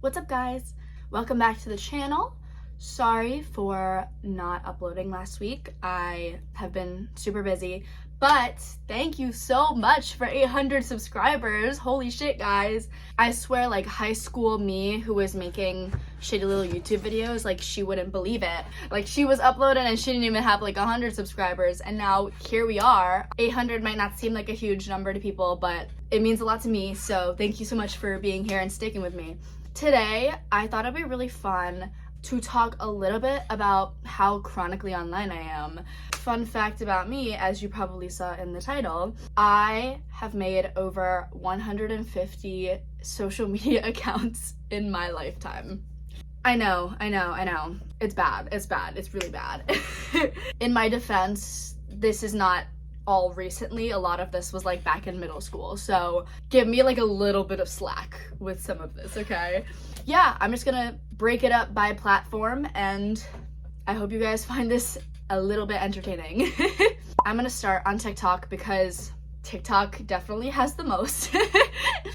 What's up, guys? Welcome back to the channel. Sorry for not uploading last week. I have been super busy, but thank you so much for 800 subscribers. Holy shit, guys. I swear, like, high school me who was making shitty little YouTube videos, like, she wouldn't believe it. Like, she was uploading and she didn't even have like 100 subscribers, and now here we are. 800 might not seem like a huge number to people, but it means a lot to me, so thank you so much for being here and sticking with me. Today, I thought it'd be really fun to talk a little bit about how chronically online I am. Fun fact about me, as you probably saw in the title, I have made over 150 social media accounts in my lifetime. I know. It's bad. It's really bad. In my defense, this is not all recently. A lot of this was like back in middle school, so give me like a little bit of slack with some of this, okay? Yeah, I'm just gonna break it up by platform, and I hope you guys find this a little bit entertaining. I'm gonna start on TikTok because TikTok definitely has the most.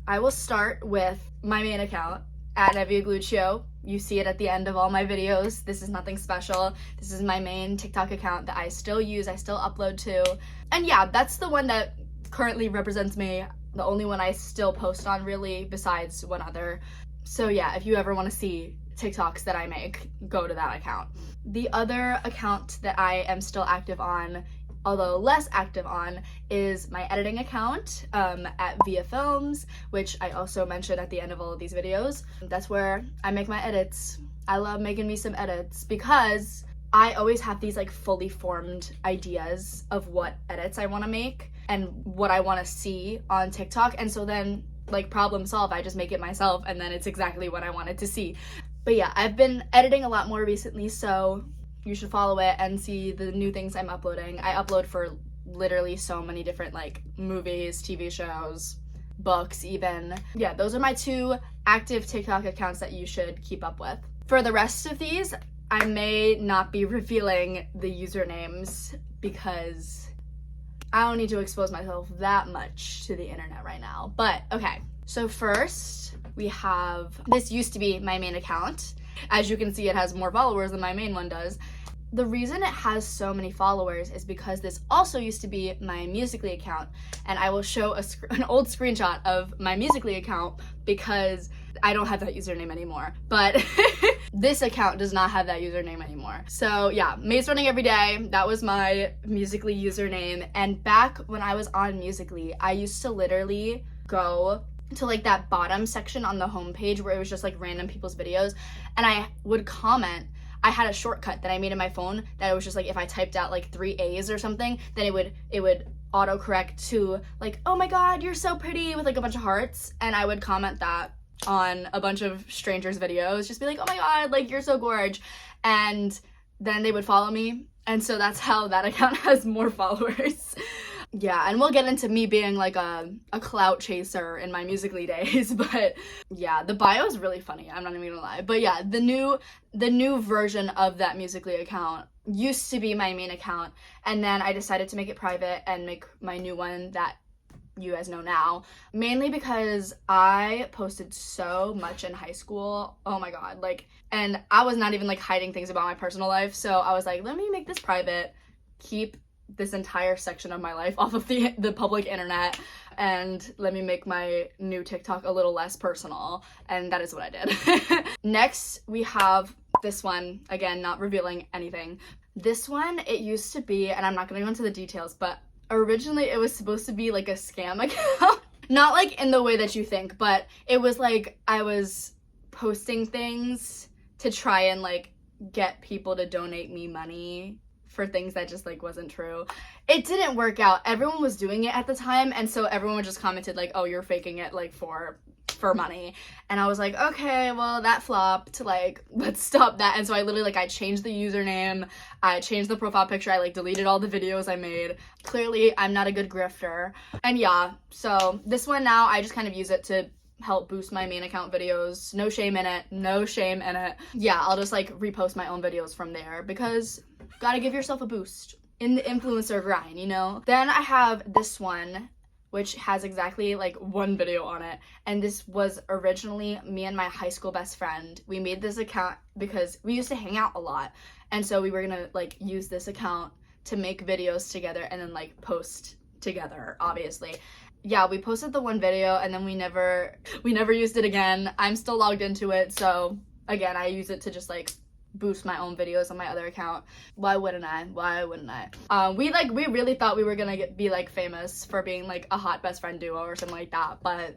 I will start with my main account, @NeviaGluccio. You see it at the end of all my videos. This is nothing special. This is my main TikTok account that I still use, I still upload to. And yeah, that's the one that currently represents me, the only one I still post on, really, besides one other. So yeah, if you ever want to see TikToks that I make, go to that account. The other account that I am still active on, although less active on, is my editing account @ViaFilms, which I also mention at the end of all of these videos. That's where I make my edits. I love making me some edits because I always have these like fully formed ideas of what edits I want to make and what I want to see on TikTok, and so then like problem solve, I just make it myself and then it's exactly what I wanted to see. But yeah, I've been editing a lot more recently, so you should follow it and see the new things I'm uploading. I upload for literally so many different like movies, TV shows, books even. Yeah, those are my two active TikTok accounts that you should keep up with. For the rest of these, I may not be revealing the usernames because I don't need to expose myself that much to the internet right now. But okay, so first we have, this used to be my main account. As you can see, it has more followers than my main one does. The reason it has so many followers is because this also used to be my Musical.ly account, and I will show an old screenshot of my Musical.ly account because I don't have that username anymore, but this account does not have that username anymore. So yeah, Maze Running Every Day, that was my Musical.ly username, and back when I was on Musical.ly, I used to literally go to like that bottom section on the homepage where it was just like random people's videos, and I would comment. I had a shortcut that I made in my phone that it was just like if I typed out like 3 A's or something, then it would autocorrect to like, oh my god, you're so pretty, with like a bunch of hearts, and I would comment that on a bunch of strangers' videos, just be like, oh my god, like you're so gorge, and then they would follow me, and so that's how that account has more followers. Yeah, and we'll get into me being like a clout chaser in my Musical.ly days, but yeah, the bio is really funny, I'm not even gonna lie. But yeah, the new version of that Musical.ly account used to be my main account, and then I decided to make it private and make my new one that you guys know now, mainly because I posted so much in high school. Oh my god, like, and I was not even like hiding things about my personal life, so I was like, let me make this private, keep this entire section of my life off of the public internet, and let me make my new TikTok a little less personal, and that is what I did. Next, we have this one, again, not revealing anything. This one, it used to be, and I'm not gonna go into the details, but originally it was supposed to be like a scam account. Not like in the way that you think, but it was like I was posting things to try and like get people to donate me money for things that just like wasn't true. It didn't work out. Everyone was doing it at the time, and so everyone just commented like, oh, you're faking it like for money. And I was like, okay, well that flopped, like let's stop that. And so I literally like I changed the username, I changed the profile picture, I like deleted all the videos I made. Clearly I'm not a good grifter. And yeah, so this one now I just kind of use it to help boost my main account videos. No shame in it, no shame in it. Yeah, I'll just like repost my own videos from there because gotta give yourself a boost in the influencer grind, you know? Then I have this one which has exactly like one video on it. And this was originally me and my high school best friend. We made this account because we used to hang out a lot. And so we were gonna like use this account to make videos together and then like post together, obviously. Yeah, we posted the one video and then we never used it again. I'm still logged into it, so again, I use it to just like boost my own videos on my other account. Why wouldn't I? We really thought we were gonna be like famous for being like a hot best friend duo or something like that, but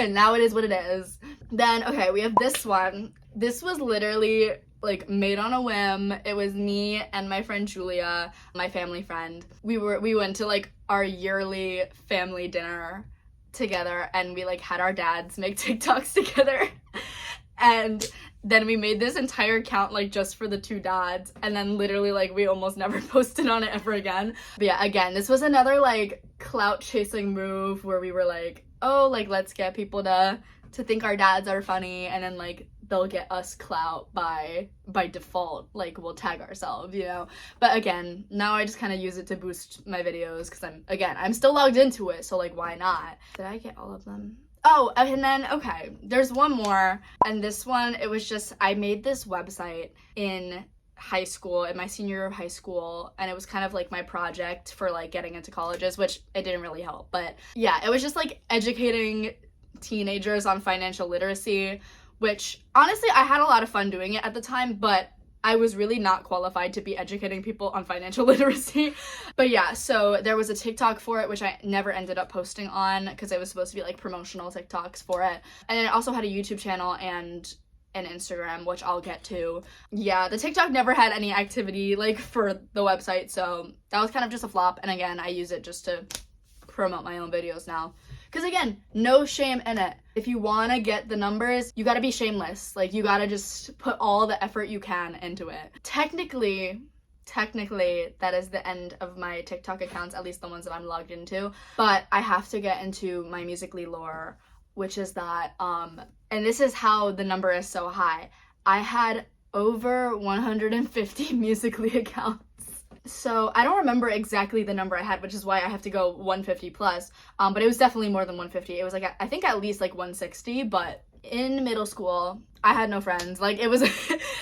now it is what it is. Then okay, we have this one. This was literally like made on a whim. It was me and my friend Julia, my family friend. We went to like our yearly family dinner together, and we like had our dads make TikToks together. And then we made this entire account like just for the two dads, and then literally like we almost never posted on it ever again. But yeah, again, this was another like clout chasing move where we were like, oh, like let's get people to think our dads are funny, and then like they'll get us clout by default, like we'll tag ourselves, you know. But again, now I just kind of use it to boost my videos because I'm still logged into it, so like why not? Did I get all of them? Oh, and then okay, there's one more, and this one, it was just I made this website in high school, in my senior year of high school, and it was kind of like my project for like getting into colleges, which it didn't really help, but yeah, it was just like educating teenagers on financial literacy, which honestly I had a lot of fun doing it at the time, but I was really not qualified to be educating people on financial literacy. But yeah, so there was a TikTok for it, which I never ended up posting on because it was supposed to be like promotional TikToks for it. And then it also had a YouTube channel and an Instagram, which I'll get to. Yeah, the TikTok never had any activity like for the website, so that was kind of just a flop. And again, I use it just to promote my own videos now. Because again, no shame in it. If you want to get the numbers, you got to be shameless. Like, you got to just put all the effort you can into it. Technically, that is the end of my TikTok accounts, at least the ones that I'm logged into. But I have to get into my Musical.ly lore, which is that, and this is how the number is so high. I had over 150 Musical.ly accounts. So I don't remember exactly the number I had, which is why I have to go 150 plus, but it was definitely more than 150. It was like, I think at least like 160, but in middle school, I had no friends. Like, it was,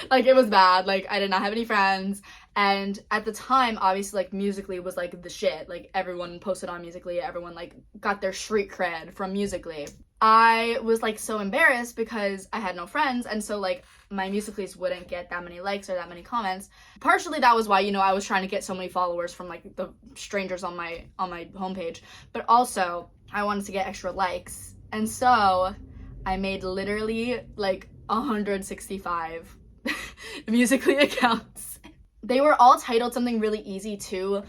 like, it was bad. Like, I did not have any friends, and at the time, obviously, like, Musical.ly was, like, the shit. Like, everyone posted on Musical.ly, everyone, like, got their street cred from Musical.ly. I was, like, so embarrassed because I had no friends, and so, like, my Musical.lys wouldn't get that many likes or that many comments. Partially, that was why, you know, I was trying to get so many followers from, like, the strangers on my homepage, but also, I wanted to get extra likes, and so I made literally, like, 165 Musical.ly accounts. They were all titled something really easy too,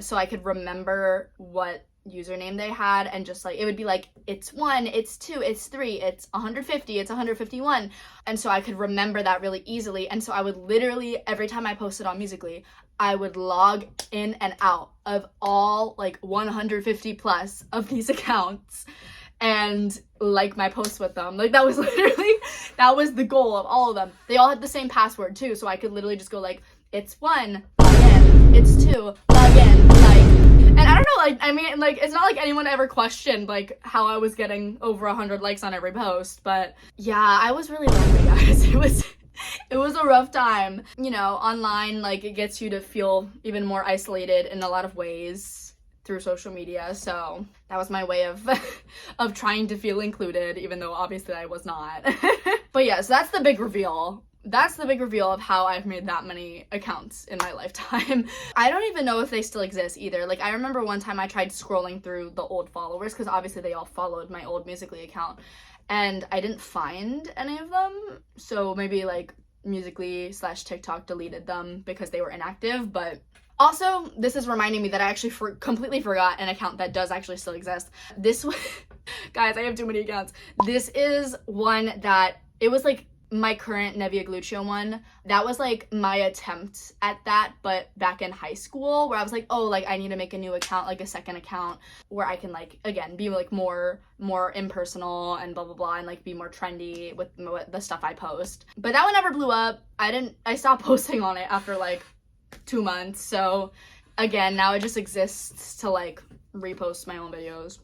so I could remember what username they had, and just like, it would be like, it's 1, it's 2, it's 3, it's 150, it's 151, and so I could remember that really easily. And so I would literally, every time I posted on Musical.ly, I would log in and out of all like 150 plus of these accounts and like my posts with them. Like, that was literally, that was the goal of all of them. They all had the same password too, so I could literally just go like, it's 1, log in, it's 2, log in, like, and I don't know, like, I mean, like, it's not like anyone ever questioned like how I was getting over 100 likes on every post, but yeah, I was really lonely, guys. It was a rough time. You know, online, like, it gets you to feel even more isolated in a lot of ways through social media, so that was my way of of trying to feel included, even though obviously I was not. But yeah, so that's the big reveal. That's the big reveal of how I've made that many accounts in my lifetime. I don't even know if they still exist either. Like, I remember one time I tried scrolling through the old followers, because obviously they all followed my old Musical.ly account, and I didn't find any of them, so maybe like Musical.ly/TikTok deleted them because they were inactive. But also, this is reminding me that I actually completely forgot an account that does actually still exist. This one, guys, I have too many accounts. This is one that, it was like my current Nevia Gluccio one. That was like my attempt at that, but back in high school, where I was like, oh, like, I need to make a new account, like a second account where I can, like, again, be like more impersonal and blah blah blah, and like be more trendy with the stuff I post. But that one never blew up. I stopped posting on it after like 2 months, so again, now it just exists to like repost my own videos.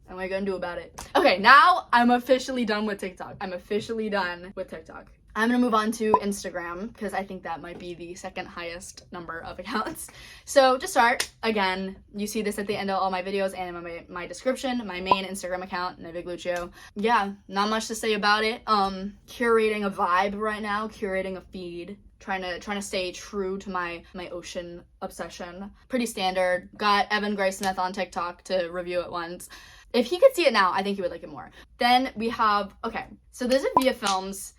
And what are you gonna do about it? Okay, now I'm officially done with TikTok. I'm gonna move on to Instagram because I think that might be the second highest number of accounts. So to start, again, you see this at the end of all my videos and in my description, my main Instagram account, Nivig Lucio. Yeah, not much to say about it. Curating a vibe right now, curating a feed. Trying to stay true to my ocean obsession. Pretty standard. Got Evan Graysmith on TikTok to review it once. If he could see it now, I think he would like it more. Then we have, okay, so there's a Via Films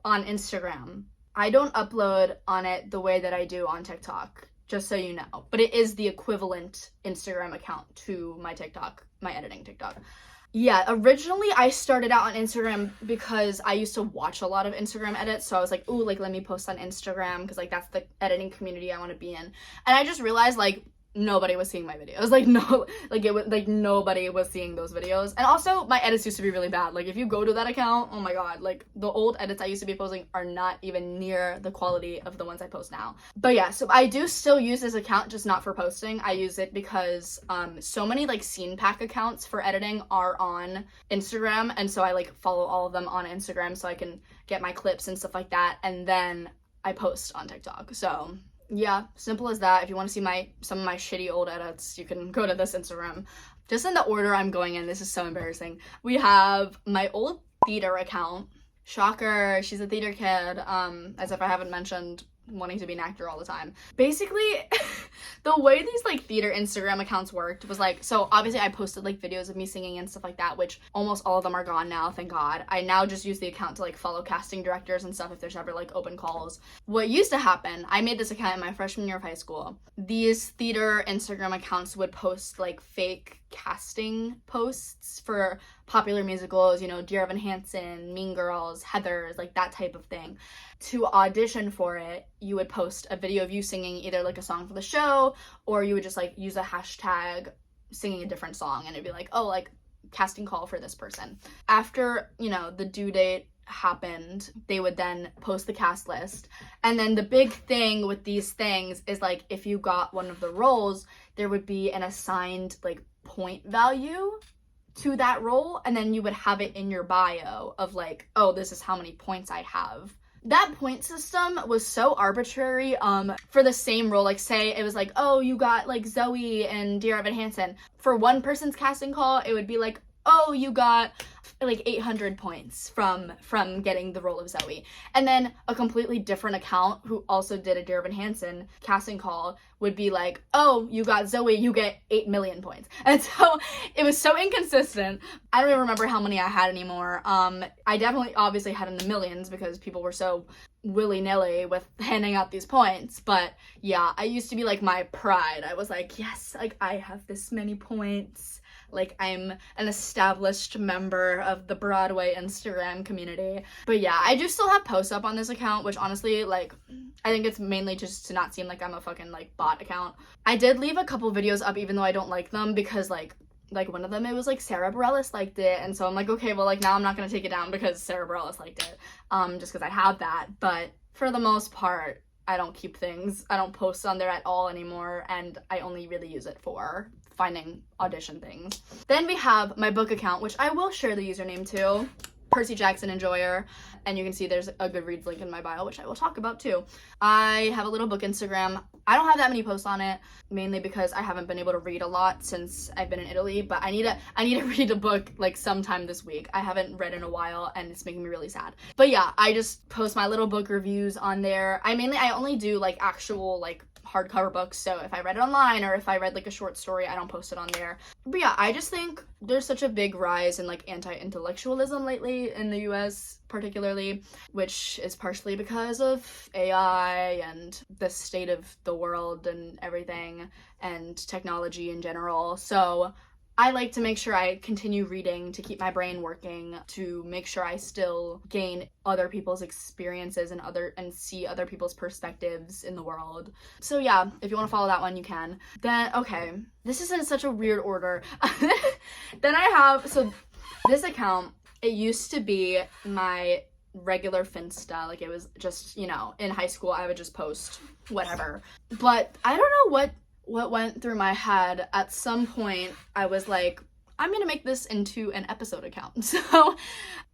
on Instagram. I don't upload on it the way that I do on TikTok, just so you know. But it is the equivalent Instagram account to my TikTok, my editing TikTok. Yeah, originally I started out on Instagram because I used to watch a lot of Instagram edits, so I was like, ooh, like, let me post on Instagram, because, like, that's the editing community I want to be in. And I just realized, like, nobody was seeing my videos. Like, no, like, it was, like, nobody was seeing those videos. And also, my edits used to be really bad. Like, if you go to that account, oh my god, like, the old edits I used to be posting are not even near the quality of the ones I post now. But yeah, so I do still use this account, just not for posting. I use it because so many, like, scene pack accounts for editing are on Instagram, and so I, like, follow all of them on Instagram so I can get my clips and stuff like that, and then I post on TikTok. So yeah, simple as that. If you want to see some of my shitty old edits, you can go to this Instagram. Just in the order I'm going in, this is so embarrassing. We have my old theater account. Shocker, she's a theater kid, as if I haven't mentioned wanting to be an actor all the time. Basically, the way these, like, theater Instagram accounts worked was, like, so obviously I posted, like, videos of me singing and stuff like that, which almost all of them are gone now, thank god. I now just use the account to, like, follow casting directors and stuff if there's ever, like, open calls. What used to happen, I made this account in my freshman year of high school. These theater Instagram accounts would post, like, fake casting posts for popular musicals, you know, Dear Evan Hansen, Mean Girls, Heathers, like, that type of thing. To audition for it, you would post a video of you singing either, like, a song for the show, or you would just, like, use a hashtag singing a different song, and it'd be like, oh, like, casting call for this person. After, you know, the due date happened, they would then post the cast list. And then the big thing with these things is, like, if you got one of the roles, there would be an assigned, like, point value to that role, and then you would have it in your bio of, like, oh, this is how many points I have. That point system was so arbitrary. For the same role, like, say it was like, oh, you got, like, Zoe and Dear Evan Hansen. For one person's casting call, it would be like, oh, you got, like, 800 points from getting the role of Zoe. And then a completely different account who also did a Dear Evan Hansen casting call would be like, oh, you got Zoe, you get 8 million points. And so it was so inconsistent. I don't even remember how many I had anymore. I definitely obviously had in the millions because people were so willy-nilly with handing out these points. But yeah, I used to be, like, my pride. I was like, yes, like, I have this many points. Like, I'm an established member of the Broadway Instagram community. But yeah, I do still have posts up on this account, which honestly, like, I think it's mainly just to not seem like I'm a fucking, like, bot account. I did leave a couple videos up even though I don't like them because, like one of them, it was, like, Sarah Bareilles liked it, and so I'm like, okay, well, like, now I'm not gonna take it down because Sarah Bareilles liked it, just because I have that. But for the most part, I don't keep things. I don't post on there at all anymore, and I only really use it for finding audition things. Then we have my book account, which I will share the username to, Percy Jackson Enjoyer, and you can see there's a Goodreads link in my bio, which I will talk about too. I have a little book Instagram. I don't have that many posts on it, mainly because I haven't been able to read a lot since I've been in Italy, but I need to read a book, like, sometime this week. I haven't read in a while, and it's making me really sad. But yeah, I just post my little book reviews on there. I only do, like, actual, like, hardcover books, so if I read it online or if I read, like, a short story, I don't post it on there. But yeah, I just think there's such a big rise in, like, anti-intellectualism lately in the US particularly, which is partially because of AI and the state of the world and everything and technology in general. So I like to make sure I continue reading to keep my brain working, to make sure I still gain other people's experiences and see other people's perspectives in the world. So yeah, if you want to follow that one, you can. Then, okay, this is in such a weird order. Then I have, so this account, it used to be my regular Finsta. Like, it was just, you know, in high school, I would just post whatever. But I don't know what went through my head. At some point, I was like, I'm gonna make this into an episode account. So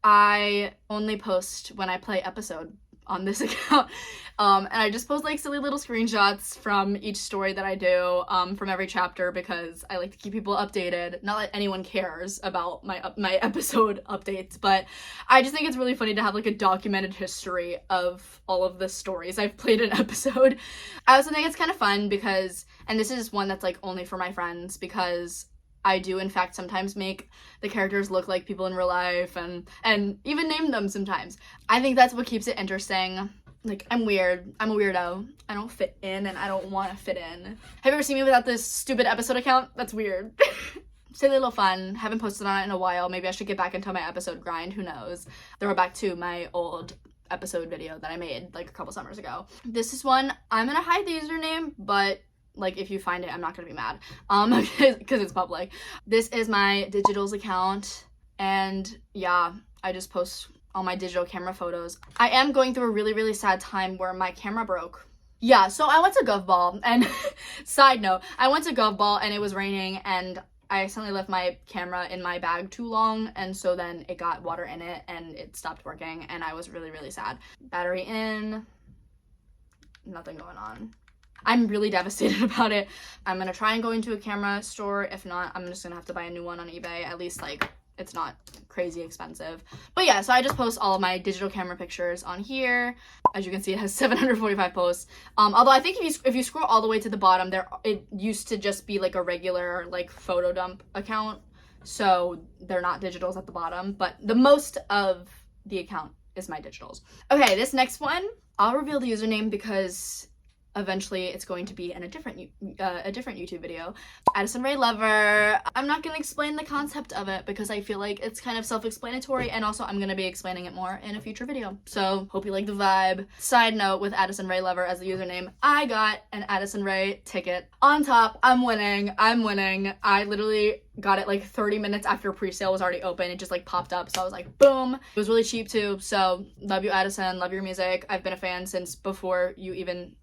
I only post when I play episode on this account. And I just post like silly little screenshots from each story that I do, from every chapter, because I like to keep people updated. Not that anyone cares about my episode updates, but I just think it's really funny to have like a documented history of all of the stories I've played in episode. I also think it's kind of fun because, and this is one that's like only for my friends, because I do in fact sometimes make the characters look like people in real life and even name them sometimes. I think that's what keeps it interesting. Like, I'm weird. I'm a weirdo. I don't fit in and I don't want to fit in. Have you ever seen me without this stupid episode account? That's weird. Silly little fun. Haven't posted on it in a while. Maybe I should get back into my episode grind. Who knows? Throw back to my old episode video that I made like a couple summers ago. This is one. I'm gonna hide the username, but like, if you find it, I'm not gonna be mad, because it's public. This is my digitals account, and yeah, I just post all my digital camera photos. I am going through a really, really sad time where my camera broke. Yeah, so I went to Gov Ball, and side note, I went to Gov Ball and it was raining, and I accidentally left my camera in my bag too long, and so then it got water in it, and it stopped working, and I was really, really sad. Battery in, nothing going on. I'm really devastated about it. I'm gonna try and go into a camera store. If not, I'm just gonna have to buy a new one on eBay. At least, like, it's not crazy expensive. But yeah, so I just post all of my digital camera pictures on here. As you can see, it has 745 posts. Although I think if you scroll all the way to the bottom, it used to just be like a regular like photo dump account. So they're not digitals at the bottom, but the most of the account is my digitals. Okay, this next one, I'll reveal the username because eventually it's going to be in a different YouTube video. Addison Rae Lover. I'm not gonna explain the concept of it because I feel like it's kind of self-explanatory, and also I'm gonna be explaining it more in a future video. So hope you like the vibe. Side note, with Addison Rae Lover as the username, I got an Addison Rae ticket. On top, I'm winning. I literally got it like 30 minutes after pre-sale was already open. It just like popped up, so I was like, boom. It was really cheap too, so love you, Addison. Love your music. I've been a fan since before even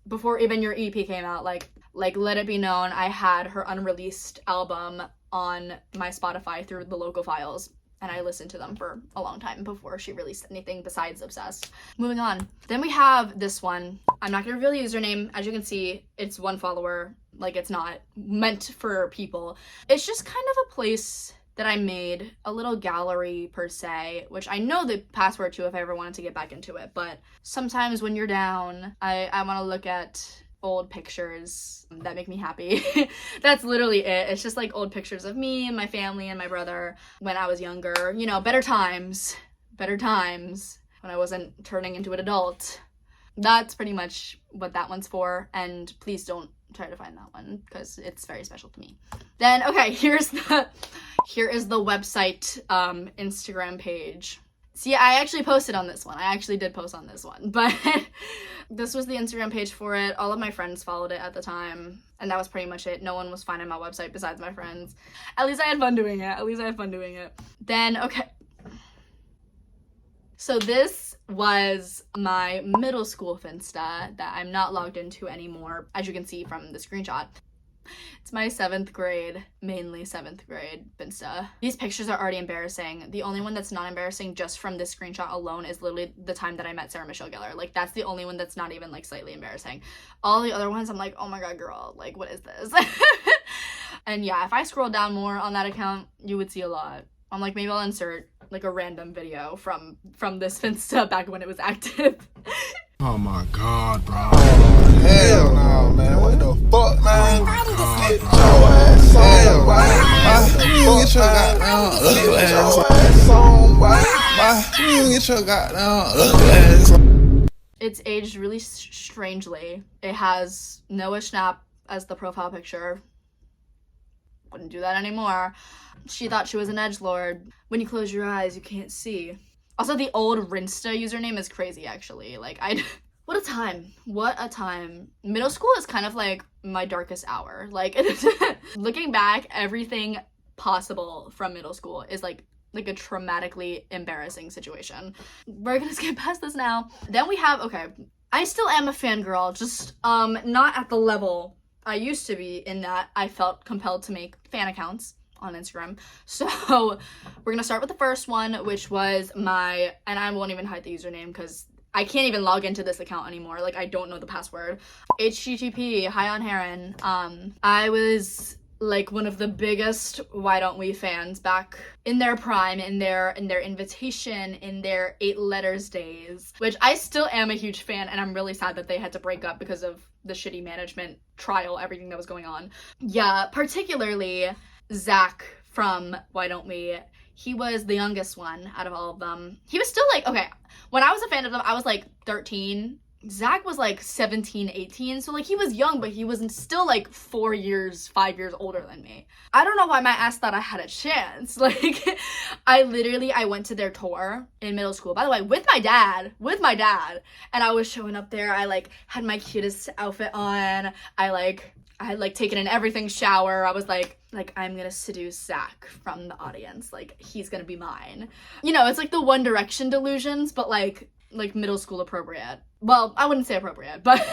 your EP came out. Like let it be known, I had her unreleased album on my Spotify through the local files, and I listened to them for a long time before she released anything besides Obsessed. Moving on. Then we have this one. I'm not gonna reveal the username. As you can see, it's one follower. Like, it's not meant for people. It's just kind of a place that I made, a little gallery per se, which I know the password to if I ever wanted to get back into it, but sometimes when you're down, I want to look at old pictures that make me happy. That's literally it. It's just like old pictures of me and my family and my brother when I was younger. You know, better times when I wasn't turning into an adult. That's pretty much what that one's for, and please don't try to find that one because it's very special to me. Then, okay, here is the website Instagram page. See, I actually posted on this one. I actually did post on this one, but this was the Instagram page for it. All of my friends followed it at the time, and that was pretty much it. No one was finding my website besides my friends. At least I had fun doing it. Then, okay. So this was my middle school Finsta that I'm not logged into anymore, as you can see from the screenshot. It's my 7th grade, mainly 7th grade Finsta. These pictures are already embarrassing. The only one that's not embarrassing just from this screenshot alone is literally the time that I met Sarah Michelle Gellar. Like, that's the only one that's not even like slightly embarrassing. All the other ones I'm like, oh my god, girl, like, what is this? And yeah, if I scroll down more on that account, you would see a lot. I'm like, maybe I'll insert like a random video from this Finsta back when it was active. Oh my god, bro. Oh, hell no, man. What the fuck, man? Get your ass on, boy. Get your goddamn ugly ass on, boy. You get your goddamn ugly ass on. It's aged really strangely. It has Noah Schnapp as the profile picture. Wouldn't do that anymore. She thought she was an edgelord. When you close your eyes, you can't see. Also, the old Rinsta username is crazy, actually. Like, what a time. What a time. Middle school is kind of like my darkest hour. Like, looking back, everything possible from middle school is like a traumatically embarrassing situation. We're gonna skip past this now. Then we have, okay, I still am a fangirl, just not at the level I used to be, in that I felt compelled to make fan accounts on Instagram. So we're gonna start with the first one, which was and I won't even hide the username because I can't even log into this account anymore. Like, I don't know the password. HTTP, hi on Heron. I was like one of the biggest Why Don't We fans back in their prime, in their invitation, in their 8 letters days, which I still am a huge fan, and I'm really sad that they had to break up because of the shitty management trial, everything that was going on. Yeah, particularly Zach from Why Don't We. He was the youngest one out of all of them. He was still like, okay, when I was a fan of them, I was like 13. Zach was like 17, 18, so like he was young, but he wasn't still like 5 years older than me. I don't know why my ass thought I had a chance. Like, I went to their tour in middle school, by the way, with my dad, and I was showing up there. I like had my cutest outfit on. I had like taken an everything shower. I was like I'm gonna seduce Zach from the audience. Like, he's gonna be mine. You know, it's like the One Direction delusions, but like middle school appropriate. Well, I wouldn't say appropriate, but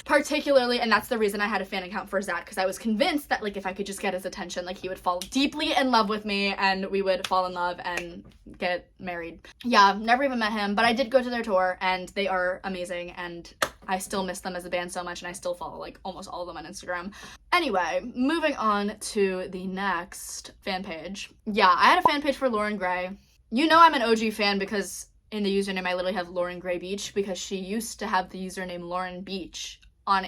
particularly, and that's the reason I had a fan account for Zach, because I was convinced that like if I could just get his attention, like he would fall deeply in love with me and we would fall in love and get married. Yeah, never even met him, but I did go to their tour and they are amazing, and I still miss them as a band so much, and I still follow like almost all of them on Instagram. Anyway, moving on to the next fan page. Yeah, I had a fan page for Lauren Gray. You know I'm an OG fan because in the username I literally have Lauren Gray Beach, because she used to have the username Lauren Beach on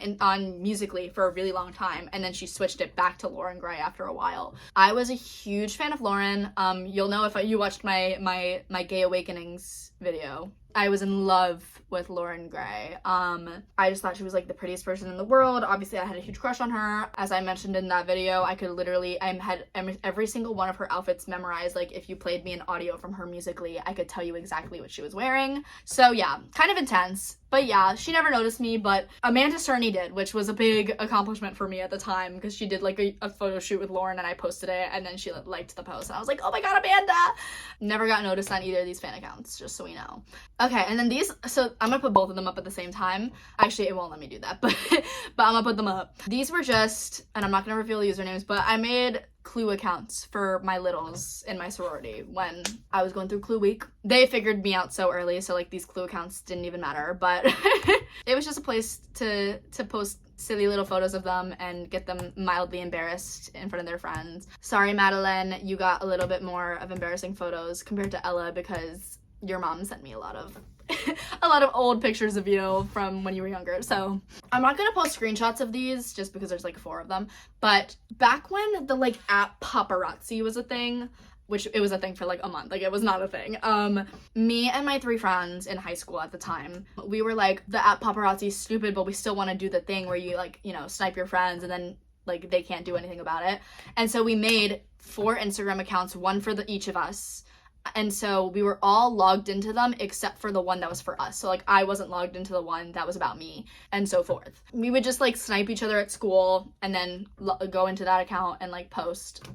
Musical.ly for a really long time, and then she switched it back to Lauren Gray after a while. I was a huge fan of Lauren. You'll know if you watched my Gay Awakenings video. I was in love with Lauren Gray. I just thought she was like the prettiest person in the world. Obviously, I had a huge crush on her. As I mentioned in that video, I had every single one of her outfits memorized. Like, if you played me an audio from her Musical.ly, I could tell you exactly what she was wearing. So yeah, kind of intense. But yeah, she never noticed me, but Amanda Cerny did, which was a big accomplishment for me at the time, because she did like a photo shoot with Lauren and I posted it, and then she liked the post and I was like, oh my god, Amanda! Never got noticed on either of these fan accounts, just so we know. Okay, and then so I'm gonna put both of them up at the same time. Actually, it won't let me do that, but I'm gonna put them up. These were just, and I'm not gonna reveal the usernames, but I made Clue accounts for my littles in my sorority when I was going through Clue week. They figured me out so early, so like these Clue accounts didn't even matter, but it was just a place to post silly little photos of them and get them mildly embarrassed in front of their friends. Sorry, Madeline, you got a little bit more of embarrassing photos compared to Ella, because your mom sent me a lot of old pictures of you from when you were younger. So I'm not gonna post screenshots of these just because there's like 4 of them, but back when the like app paparazzi was a thing, which it was a thing for like a month, like it was not a thing, me and my 3 friends in high school at the time, we were like, the app paparazzi is stupid, but we still want to do the thing where you like, you know, snipe your friends and then like they can't do anything about it. And so we made 4 Instagram accounts, one for each of us. And so we were all logged into them except for the one that was for us. So like I wasn't logged into the one that was about me, and so forth. We would just like snipe each other at school and then go into that account and like post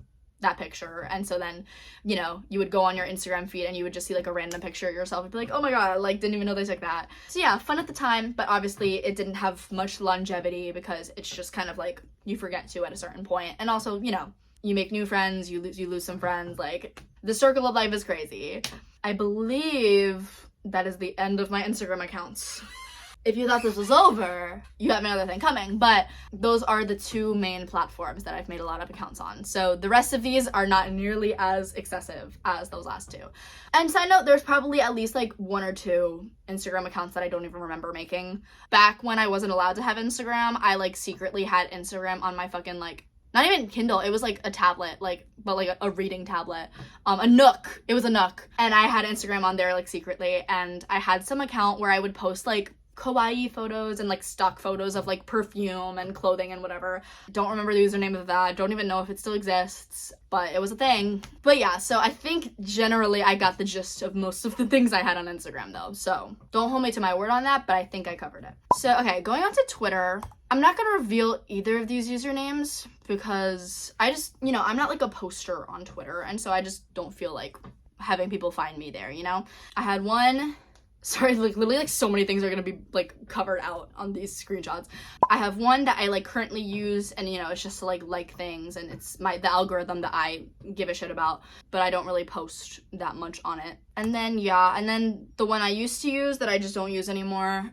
that picture. And so then, you know, you would go on your Instagram feed and you would just see like a random picture of yourself and be like, oh my god, like didn't even know they took that. So yeah, fun at the time, but obviously it didn't have much longevity because it's just kind of like you forget to at a certain point. And also, you know, you make new friends, you lose some friends, like the circle of life is crazy. I believe that is the end of my Instagram accounts. If you thought this was over, you have another thing coming, but those are the 2 main platforms that I've made a lot of accounts on. So the rest of these are not nearly as excessive as those last 2. And side note, there's probably at least like 1 or 2 Instagram accounts that I don't even remember making. Back when I wasn't allowed to have Instagram, I like secretly had Instagram on my fucking like, not even Kindle, it was like a tablet, like, but like a reading tablet, a Nook, it was a Nook, and I had Instagram on there like secretly, and I had some account where I would post like kawaii photos and like stock photos of like perfume and clothing and whatever. Don't remember the username of that, don't even know if it still exists, but it was a thing. But yeah, so I think generally I got the gist of most of the things I had on Instagram though, so don't hold me to my word on that, but I think I covered it. So okay, going on to Twitter, I'm not gonna reveal either of these usernames because I just, you know, I'm not like a poster on Twitter, and so I just don't feel like having people find me there, you know? I had one Sorry, like literally like so many things are gonna be like covered out on these screenshots. I have one that I like currently use, and you know, it's just to like things, and it's the algorithm that I give a shit about, but I don't really post that much on it. And then the one I used to use that I just don't use anymore,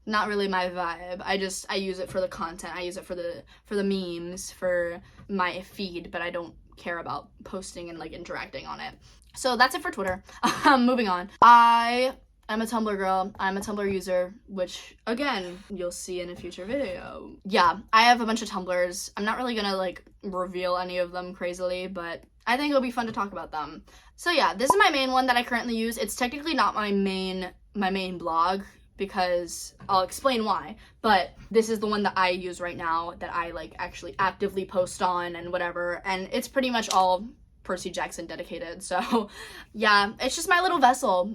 not really my vibe. I use it for the content. I use it for the memes, for my feed, but I don't care about posting and like interacting on it. So that's it for Twitter. Moving on. I am a Tumblr girl. I'm a Tumblr user, which again, you'll see in a future video. Yeah, I have a bunch of Tumblrs. I'm not really gonna like reveal any of them crazily, but I think it'll be fun to talk about them. So yeah, this is my main one that I currently use. It's technically not my main blog, because I'll explain why, but this is the one that I use right now, that I like actually actively post on and whatever, and it's pretty much all Percy Jackson dedicated. So yeah, it's just my little vessel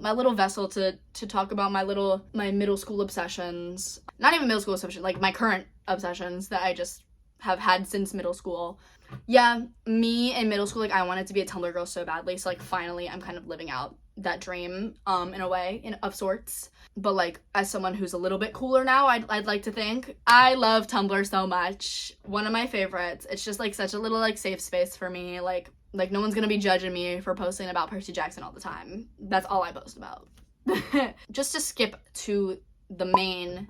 to talk about my middle school obsessions. Not even middle school obsessions, like my current obsessions that I just have had since middle school. Yeah, me in middle school, like I wanted to be a Tumblr girl so badly, so like finally I'm kind of living out that dream in a way, of sorts. But like as someone who's a little bit cooler now, I'd like to think, I love Tumblr so much. One of my favorites. It's just like such a little like safe space for me. Like no one's gonna be judging me for posting about Percy Jackson all the time. That's all I post about. Just to skip to the main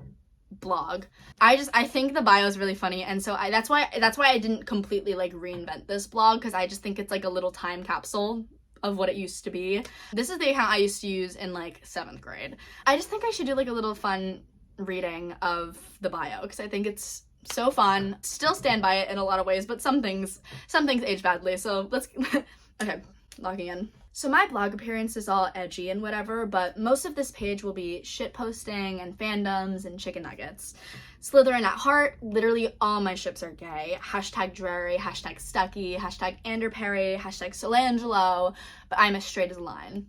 blog, I think the bio is really funny, and so that's why I didn't completely like reinvent this blog, because I just think it's like a little time capsule of what it used to be. This is the account I used to use in like 7th grade. I just think I should do like a little fun reading of the bio, because I think it's so fun. Still stand by it in a lot of ways, but some things age badly, so let's okay, logging in. So my blog appearance is all edgy and whatever, but most of this page will be shit posting and fandoms and chicken nuggets. Slytherin at heart, literally all my ships are gay. Hashtag Drarry, hashtag Stucky, hashtag Anderperry, hashtag Solangelo, but I'm as straight as a line.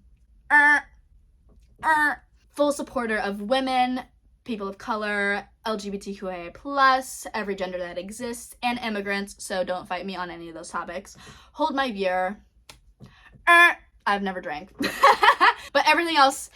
Full supporter of women, people of color, LGBTQIA+, every gender that exists, and immigrants, so don't fight me on any of those topics. Hold my beer. I've never drank. But everything else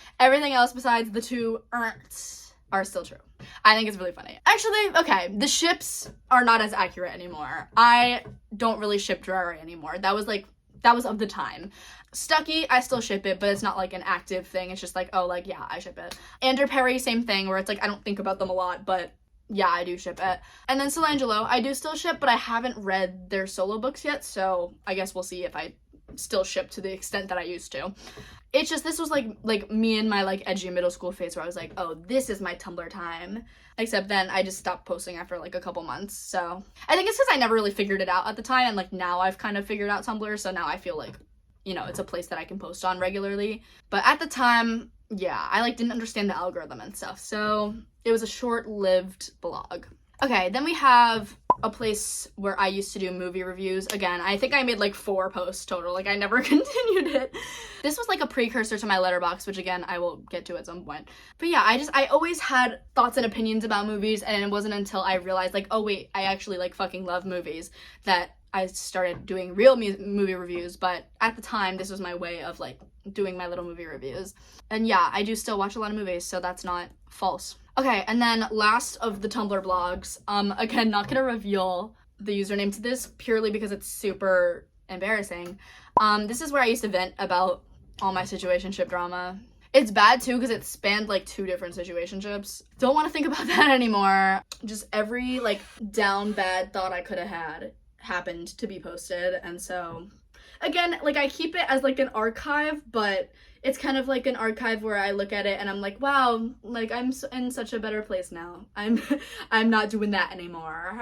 besides the two are still true. I think it's really funny. Actually, okay, the ships are not as accurate anymore. I don't really ship Drarry anymore. That was of the time. Stucky, I still ship it, but it's not like an active thing. It's just like, oh, like, yeah, I ship it. Anderperry, same thing, where it's like, I don't think about them a lot, but yeah, I do ship it. And then Solangelo, I do still ship, but I haven't read their solo books yet, so I guess we'll see if I still ship to the extent that I used to. It's just, this was like me in my like edgy middle school phase where I was like, oh, this is my Tumblr time. Except then I just stopped posting after like a couple months. So I think it's because I never really figured it out at the time, and like now I've kind of figured out Tumblr, so now I feel like, you know, it's a place that I can post on regularly. But at the time, yeah, I like didn't understand the algorithm and stuff, so it was a short-lived blog. Okay, then we have a place where I used to do movie reviews. Again, I think I made like 4 posts total. Like I never continued it. This was like a precursor to my letterbox, which again, I will get to at some point. But yeah, I always had thoughts and opinions about movies, and it wasn't until I realized like, oh wait, I actually like fucking love movies, that I started doing real movie reviews. But at the time, this was my way of like doing my little movie reviews. And yeah, I do still watch a lot of movies, so that's not false. Okay, and then last of the Tumblr blogs, again, not gonna reveal the username to this purely because it's super embarrassing. This is where I used to vent about all my situationship drama. It's bad too because it spanned like 2 different situationships. Don't want to think about that anymore. Just every like down bad thought I could have had happened to be posted, and so again, like I keep it as like an archive, but it's kind of like an archive where I look at it and I'm like, wow, like I'm in such a better place now. I'm not doing that anymore.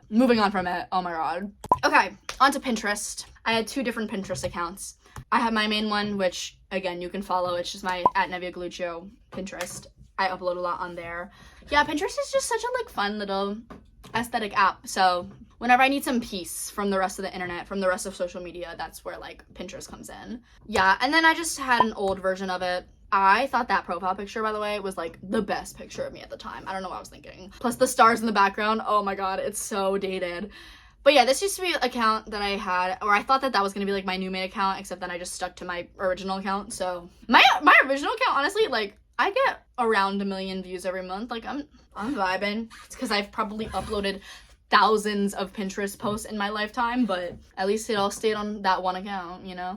Moving on from it. Oh my god. Okay, on to Pinterest. I had 2 different Pinterest accounts. I have my main one, which again you can follow. It's just my @NeviaGluccio Pinterest. I upload a lot on there. Yeah, Pinterest is just such a like fun little aesthetic app. So whenever I need some peace from the rest of the internet, from the rest of social media, that's where like Pinterest comes in. Yeah, and then I just had an old version of it. I thought that profile picture, by the way, was like the best picture of me at the time. I don't know what I was thinking. Plus the stars in the background. Oh my god, it's so dated. But yeah, this used to be an account that I had, or I thought that that was going to be like my new main account, except then I just stuck to my original account. So my original account, honestly, like I get around 1 million views every month. Like I'm vibing. It's because I've probably uploaded thousands of Pinterest posts in my lifetime, but at least it all stayed on that one account, you know?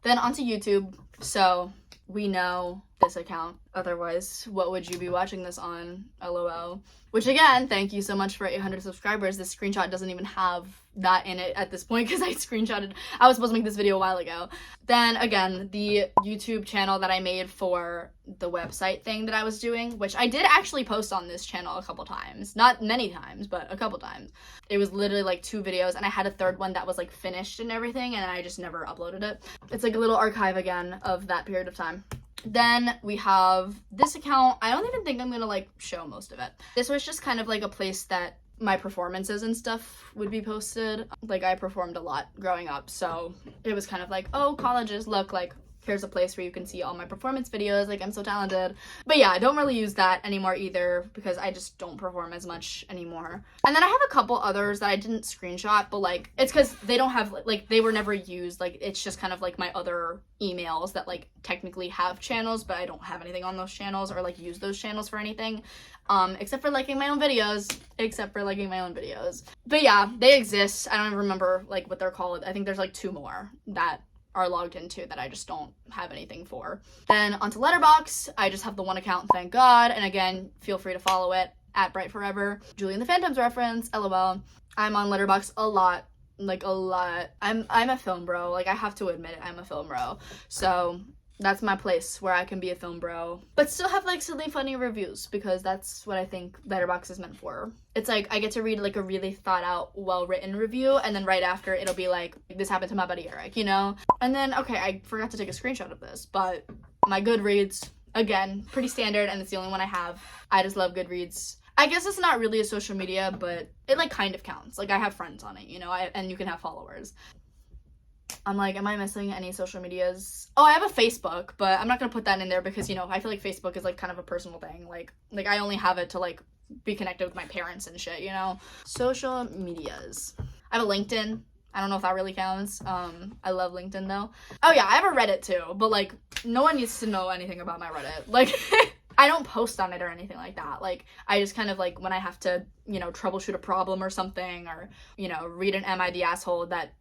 Then onto YouTube. So we know this account. Otherwise, what would you be watching this on? LOL. Which again, thank you so much for 800 subscribers. This screenshot doesn't even have that in it at this point because I screenshotted. I was supposed to make this video a while ago. Then again, the YouTube channel that I made for the website thing that I was doing, which I did actually post on this channel a couple times. Not many times, but a couple times. It was literally like 2 videos, and I had a third one that was like finished and everything, and I just never uploaded it. It's like a little archive again of that period of time. Then we have this account. I don't even think I'm gonna like show most of it. This was just kind of like a place that my performances and stuff would be posted. Like I performed a lot growing up, so it was kind of like, oh, colleges, look, like here's a place where you can see all my performance videos, like I'm so talented. But yeah, I don't really use that anymore either because I just don't perform as much anymore. And then I have a couple others that I didn't screenshot, but like it's because they don't have like they were never used. Like it's just kind of like my other emails that like technically have channels, but I don't have anything on those channels or like use those channels for anything. Except for liking my own videos. But yeah, they exist. I don't even remember like what they're called. I think there's like 2 more that are logged into that I just don't have anything for. Then onto Letterboxd, I just have the one account, thank God. And again, feel free to follow it at Bright Forever. Julie and the Phantoms reference, LOL. I'm on Letterboxd a lot. Like a lot. I'm a film bro. Like I have to admit it, I'm a film bro. So that's my place where I can be a film bro, but still have like silly funny reviews because that's what I think Letterboxd is meant for. It's like I get to read like a really thought out, well written review, and then right after it'll be like, this happened to my buddy Eric, you know? And then, okay, I forgot to take a screenshot of this, but my Goodreads, again, pretty standard, and it's the only one I have. I just love Goodreads. I guess it's not really a social media, but it like kind of counts. Like I have friends on it, you know, and you can have followers. I'm like, am I missing any social medias? Oh, I have a Facebook, but I'm not gonna put that in there because, you know, I feel like Facebook is like kind of a personal thing. Like I only have it to like be connected with my parents and shit, you know? Social medias. I have a LinkedIn. I don't know if that really counts. I love LinkedIn though. Oh yeah, I have a Reddit too, but like no one needs to know anything about my Reddit. Like I don't post on it or anything like that. Like I just kind of like when I have to, you know, troubleshoot a problem or something, or, you know, read an Am I the Asshole that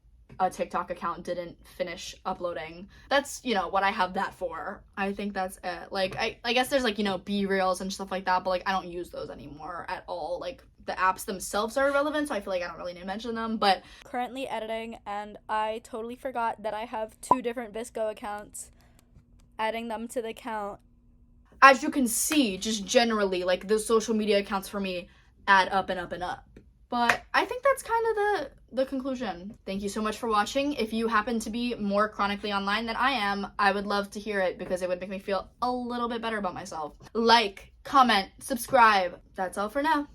a TikTok account didn't finish uploading. That's, you know, what I have that for. I think that's it. Like, I guess there's, like, you know, B-Reels and stuff like that, but, like, I don't use those anymore at all. Like, the apps themselves are irrelevant, so I feel like I don't really need to mention them, but currently editing, and I totally forgot that I have 2 different Visco accounts. Adding them to the account. As you can see, just generally, like, the social media accounts for me add up and up and up. But I think that's kind of the conclusion. Thank you so much for watching. If you happen to be more chronically online than I am, I would love to hear it because it would make me feel a little bit better about myself. Like, comment, subscribe. That's all for now.